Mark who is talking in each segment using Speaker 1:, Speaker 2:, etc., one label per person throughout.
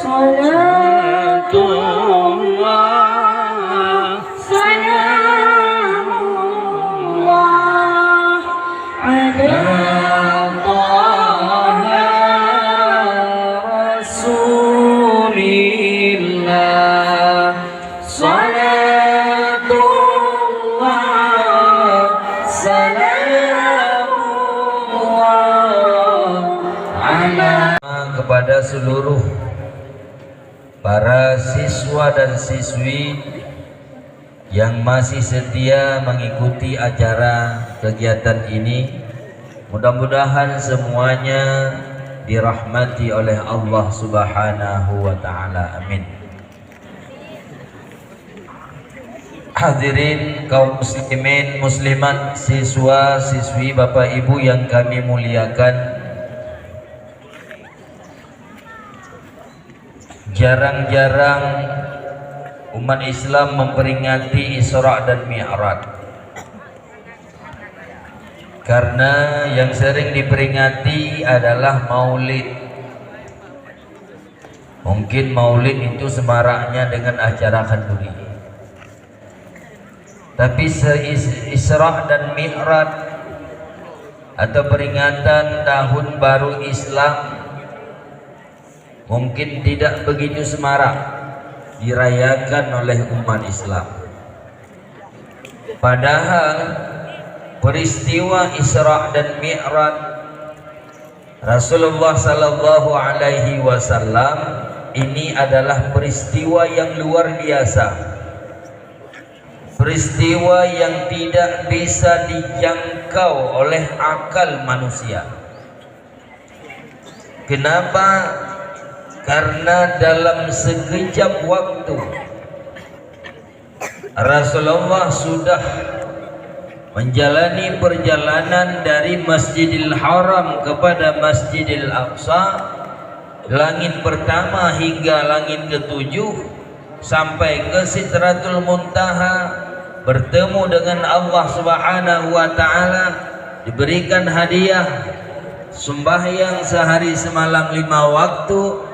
Speaker 1: صلاة الله سلام الله على طه رسول الله صلاة الله سلام الله على
Speaker 2: kepada seluruh para siswa dan siswi yang masih setia mengikuti acara kegiatan ini, mudah-mudahan semuanya dirahmati oleh Allah Subhanahu wa Ta'ala. Amin. Hadirin kaum muslimin muslimat, siswa siswi Bapak Ibu yang kami muliakan, jarang-jarang umat Islam memperingati Isra dan Mi'raj, karena yang sering diperingati adalah Maulid. Mungkin Maulid itu semaraknya dengan acara kenduri, tapi Isra dan Mi'raj atau peringatan tahun baru Islam mungkin tidak begitu semarak dirayakan oleh umat Islam. Padahal peristiwa Isra dan Mi'raj Rasulullah sallallahu alaihi wasallam ini adalah peristiwa yang luar biasa, peristiwa yang tidak bisa dijangkau oleh akal manusia. Kenapa? Karena dalam sekejap waktu Rasulullah sudah menjalani perjalanan dari Masjidil Haram kepada Masjidil Aqsa, langit pertama hingga langit ketujuh, sampai ke Sidratul Muntaha, bertemu dengan Allah Subhanahu wa Ta'ala, diberikan hadiah sembahyang sehari semalam 5 waktu.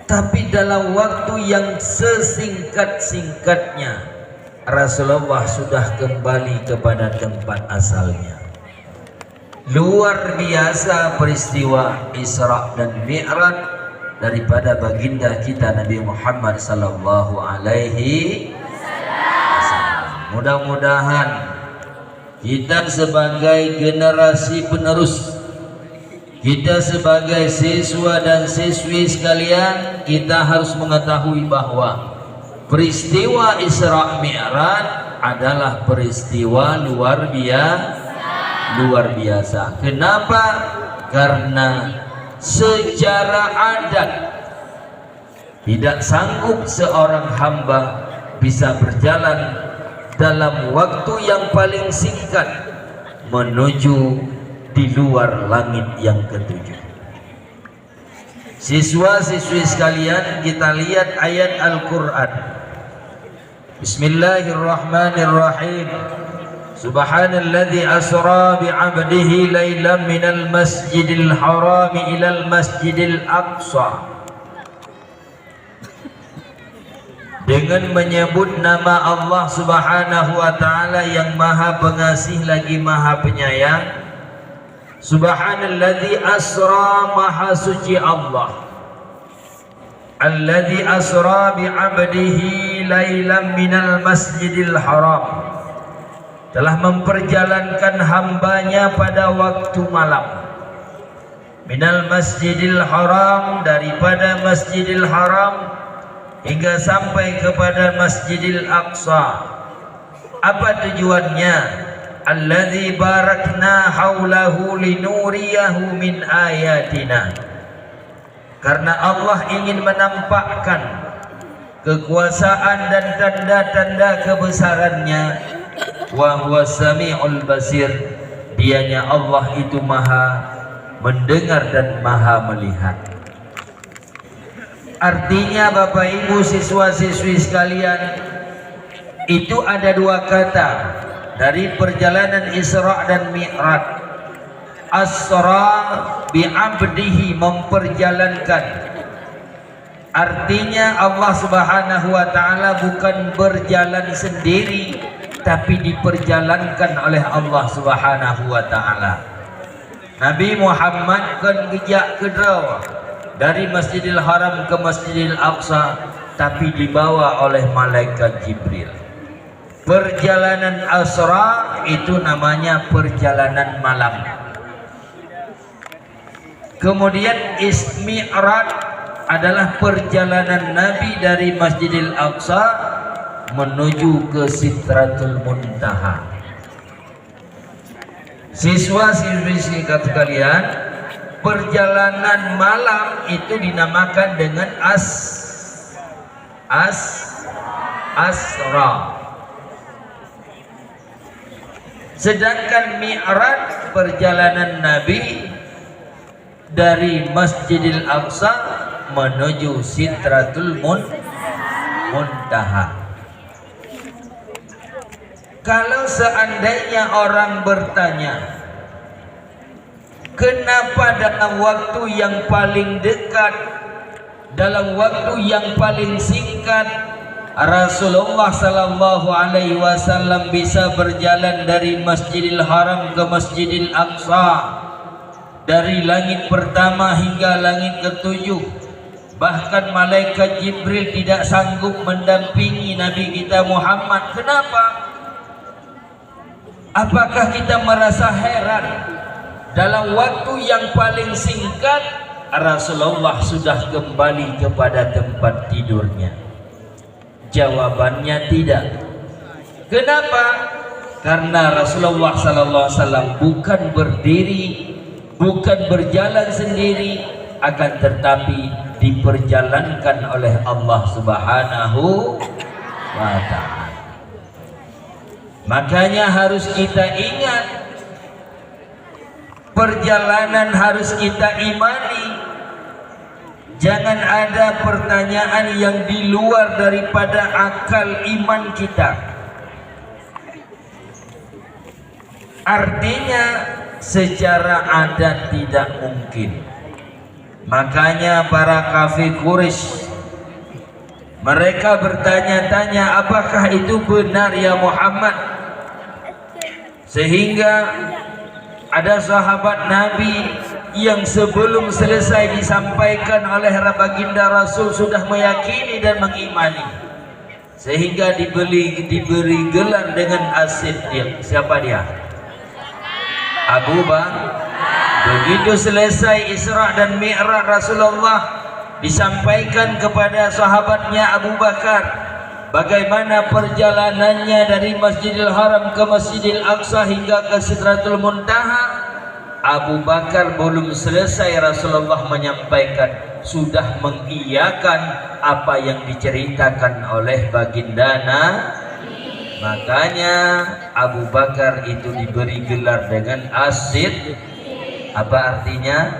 Speaker 2: Tapi dalam waktu yang sesingkat-singkatnya Rasulullah sudah kembali kepada tempat asalnya. Luar biasa peristiwa Isra dan Mi'raj daripada baginda kita Nabi Muhammad sallallahu alaihi wasallam. Mudah-mudahan kita sebagai generasi penerus, kita sebagai siswa dan siswi sekalian, kita harus mengetahui bahwa peristiwa Isra Mi'raj adalah peristiwa luar biasa. Kenapa? Karena secara adat tidak sanggup seorang hamba bisa berjalan dalam waktu yang paling singkat menuju di luar langit yang ketujuh. Siswa-siswi sekalian, kita lihat ayat Al-Quran. Bismillahirrahmanirrahim. Subhanalladzi asra bi'abdihi laylan minal masjidil haram ilal masjidil aqsa. Dengan menyebut nama Allah Subhanahu wa Ta'ala yang Maha Pengasih lagi Maha Penyayang. Subhanalladzi asra, maha suci Allah, alladzi asra bi'abdihi laylan minal masjidil haram, telah memperjalankan hambanya pada waktu malam, minal masjidil haram, daripada masjidil haram hingga sampai kepada masjidil aqsa. Apa tujuannya? Alladzi barakna haulahu linuriyahu min ayatina, karena Allah ingin menampakkan kekuasaan dan tanda-tanda kebesarannya. Wa huwas samiul basir, dianya Allah itu maha mendengar dan maha melihat. Artinya Bapak Ibu siswa-siswi sekalian, itu ada 2 kata dari perjalanan Isra dan Mi'raj. Asra bi'abdihi, memperjalankan. Artinya Allah Subhanahu wa taala bukan berjalan sendiri, tapi diperjalankan oleh Allah Subhanahu wa taala. Nabi Muhammad kan gejak kedua dari Masjidil Haram ke Masjidil Aqsa, tapi dibawa oleh malaikat Jibril. Perjalanan Asra itu namanya perjalanan malam. Kemudian Mi'raj adalah perjalanan Nabi dari Masjidil Aqsa menuju ke Sidratul Muntaha. Siswa-siswi sekalian, perjalanan malam itu dinamakan dengan Asra. Sedangkan Mi'raj perjalanan Nabi dari Masjidil Aqsa menuju Sidratul Muntaha. Kalau seandainya orang bertanya, kenapa dalam waktu yang paling dekat, dalam waktu yang paling singkat, Rasulullah sallallahu alaihi wasallam bisa berjalan dari Masjidil Haram ke Masjidil Aqsa, dari langit pertama hingga langit ketujuh. Bahkan malaikat Jibril tidak sanggup mendampingi Nabi kita Muhammad. Kenapa? Apakah kita merasa heran? Dalam waktu yang paling singkat Rasulullah sudah kembali kepada tempat tidurnya. Jawabannya tidak. Kenapa? Karena Rasulullah sallallahu alaihi wasallam bukan berdiri, bukan berjalan sendiri, akan tetapi diperjalankan oleh Allah Subhanahu wa ta'ala. Makanya harus kita ingat, perjalanan harus kita imani. Jangan ada pertanyaan yang di luar daripada akal iman kita. Artinya secara adat tidak mungkin. Makanya para kafir Quraisy, mereka bertanya-tanya, apakah itu benar ya Muhammad? Sehingga ada sahabat Nabi yang sebelum selesai disampaikan oleh baginda Rasul sudah meyakini dan mengimani, sehingga diberi gelar dengan As-Siddiq. Siapa dia? Abu Bakar. Begitu selesai Isra dan Mi'raj, Rasulullah disampaikan kepada sahabatnya Abu Bakar bagaimana perjalanannya dari Masjidil Haram ke Masjidil Aqsa hingga ke Sidratul Muntaha. Abu Bakar belum selesai Rasulullah menyampaikan, sudah mengiyakan apa yang diceritakan oleh baginda. Makanya Abu Bakar itu diberi gelar dengan As-Siddiq. Apa artinya?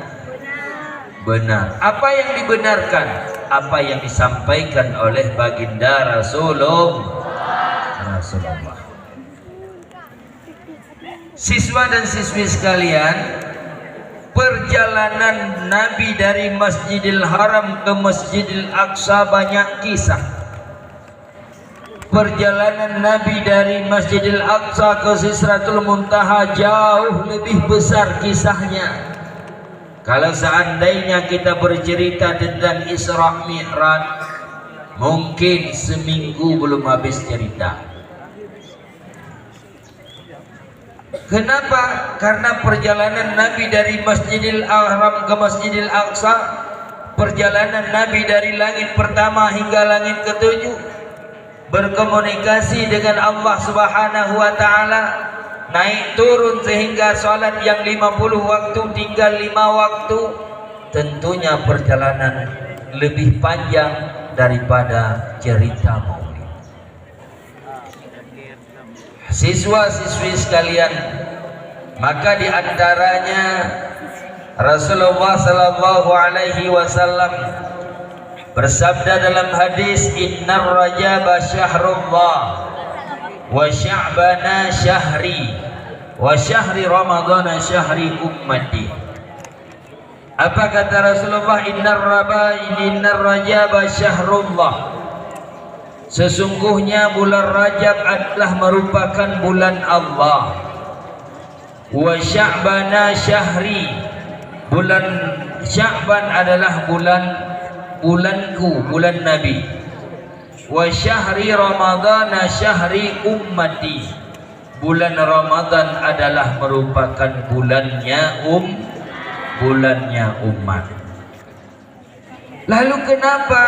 Speaker 2: Benar. Apa yang dibenarkan? Apa yang disampaikan oleh baginda Rasulullah. Siswa dan siswi sekalian, perjalanan Nabi dari Masjidil Haram ke Masjidil Aqsa banyak kisah. Perjalanan Nabi dari Masjidil Aqsa ke Sidratul Muntaha jauh lebih besar kisahnya. Kalau seandainya kita bercerita tentang Isra Mi'raj, mungkin seminggu belum habis cerita. Kenapa? Karena perjalanan Nabi dari Masjidil Haram ke Masjidil Aqsa, perjalanan Nabi dari langit pertama hingga langit ketujuh, berkomunikasi dengan Allah Subhanahu wa ta'ala, naik turun sehingga sholat yang 50 waktu tinggal 5 waktu. Tentunya perjalanan lebih panjang daripada cerita maulid. Siswa-siswi sekalian, maka diantaranya Rasulullah sallallahu alaihi wasallam bersabda dalam hadis, innar rajaba syahrullah wa sya'bana syahri wa syahri ramadana syahri ummati. Apa kata Rasulullah? Innar Rajab syahrullah. Sesungguhnya bulan Rajab adalah merupakan bulan Allah. Wa Sya'bana syahri. Bulan Sya'ban adalah bulanku, bulan Nabi. Wa syahri Ramadana syahri ummati. Bulan Ramadan adalah merupakan bulannya umat. Lalu kenapa